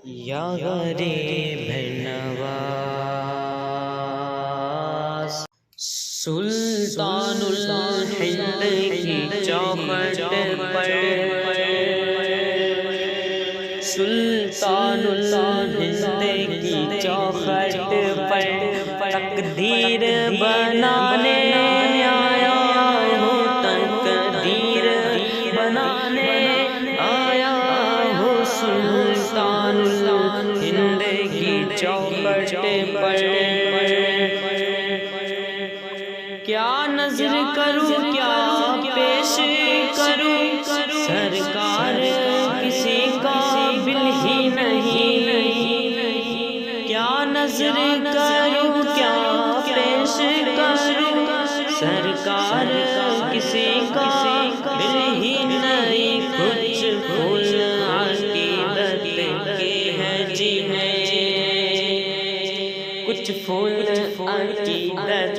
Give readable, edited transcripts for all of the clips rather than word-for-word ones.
یا غریب نواز سلطان الہند کی چوکھٹ پر، سلطان الہند کی چوکھٹ پر تقدیر بنانے آیا ہوں، تقدیر بنانے آیا ہوں سلطان الہند کی چوکھٹ پر۔ کیا نظر کروں کیا پیش کروں، سرکار کسی قابل ہی نہیں۔ کیا نظر کروں کیا پیش کروں، سرکار کسی قابل ہی نہیں۔ کچھ پھول عقیدت کے ہیں جی ہیں، کچھ پھول عقیدت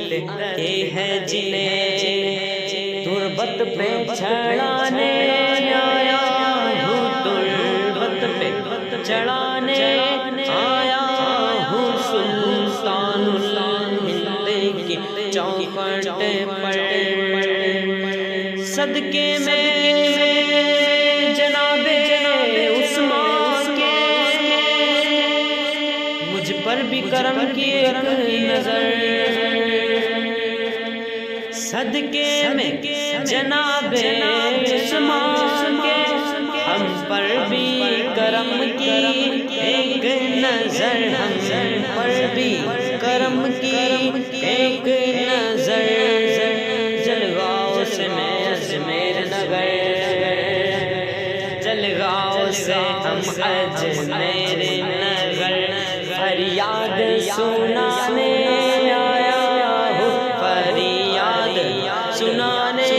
کے ہیں جنہیں تربت پہ چڑھانے آیا ہوں، تربت پہ چڑھانے آیا ہوں سلطان الہند کی چوکھٹ پر۔ صدقے میں جناب عثمان کے مجھ پر بھی کرم کی ایک نظر، صدقے میں جناب عثمان کے ہم پر بھی کرم کی ایک نظر، ہم پر بھی کرم کی ایک نظر۔ جلگاؤں سے میں اجمیر نگر، جلگاؤں سے ہم اجمیر نگر فریاد سنانے آیا ہوں، فریاد سنانے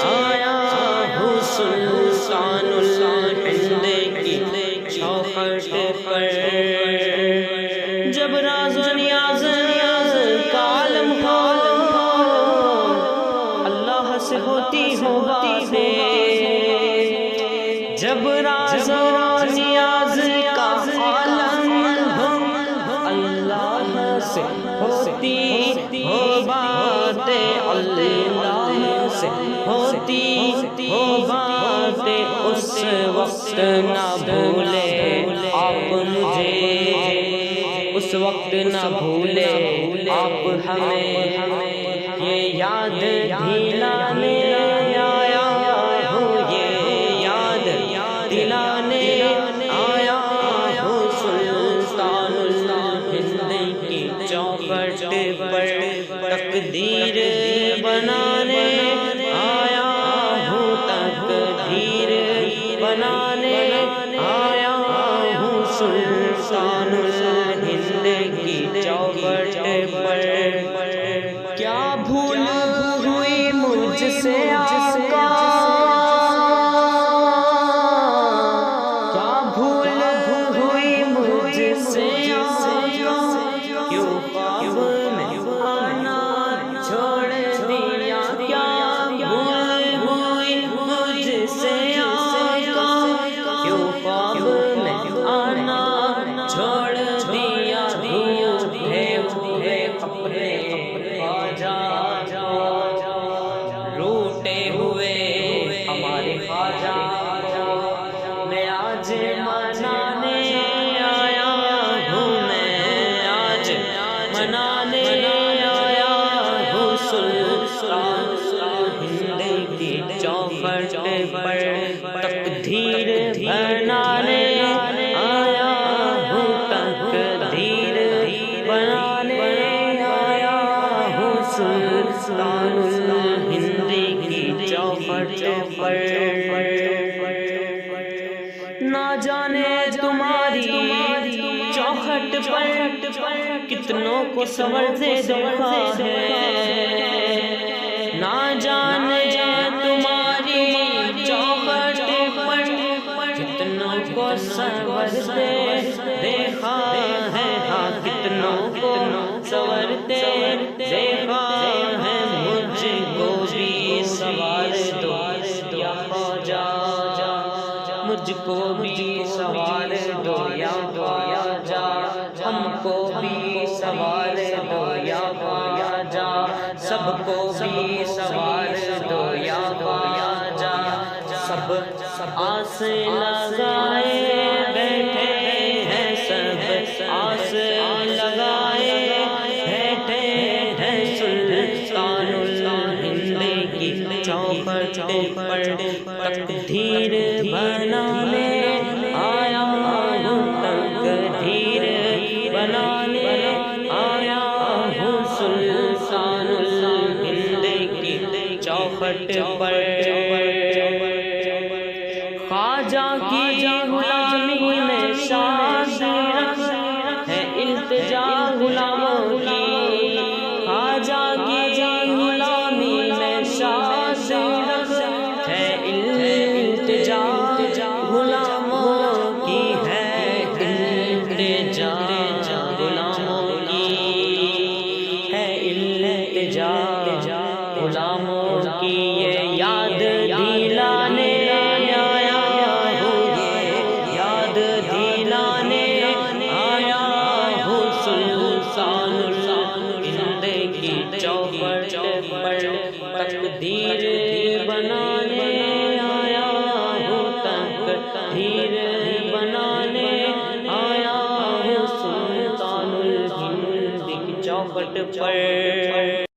آیا ہوں سلطان الہند کی چوکھٹ پر۔ جب راز و نیاز کا عالم ہو، اللہ سے ہوتی ہو باتیں، جب راز و نیاز کا عالم ہو، اللہ سے ہوتی ہو باتیں، اللہ سے ہوتی ہو باتیں۔ اس وقت نہ بھولے آپ مجھے، اس وقت نہ بھولے آپ ہمیں، یہ یاد دلانے آیا ہوں، یہ یاد دلانے آیا ہوں سلطان الہند کی چوکھٹ پر۔ تقدیر بنانے آیا ہوں، تقدیر بنانے آیا ہوں سلطان الہند کی چوکھٹ پر۔ کیا بھول ہوئی مجھ سے آقا، کیا بھول ہوئی مجھ سے آقا، کیوں خواب میں آنا چھوڑ دیا، کیا بھول ہوئی مجھ سے آقا، کیوں خواب میں آنا چھوڑ دیا۔ روٹے ہوئے اپنے خواجہ، روٹے ہوئے ہمارے خواجہ، میں آج منانے آیا ہوں، میں آج منانے آیا ہوں سلطان الہند کی چوکھٹ پر۔ تقدیر بنانے آیا ہوں، تقدیر بنانے آیا ہوں سلطان الہند کی چوکھٹ پر۔ نہ جانے تمہاری چوکھٹ پر کتنوں کو سنورتے دیکھا ہے، نہ جانے تمہاری چوکھٹ پر کتنوں کو سنورتے دیکھا ہے، ہاں کتنوں کو سنورتے دیکھا ہے۔ مجھ کو بھی سوار دو یا خواجہ، مجھ کو بھی سوار دو یا لگائے بیٹھے ہیں سب، آس لگائے بیٹھے ہیں سلطان الہند کی چوکھٹ پر تقدیر بنانے آیا ہوں، تقدیر بنانے آیا ہوں سلطان الہند کی چوکھٹ پر۔ خواجہ کی غلامی میں شادی ہے التجا غلاموں کی، خواجہ کی غلامی میں شادی ہے التجا غلاموں کی، ہے التجا غلاموں کی، ہے التجا غلاموں کی۔ یہ یاد دلانے آیا ہوں، یہ یاد دلانے آیا ہوں سلطان الہند کی چوکھٹ پر تقدیر بنانے آیا ہوں، تقدیر بنانے آیا ہوں سلطان الہند کی چوکھٹ پر۔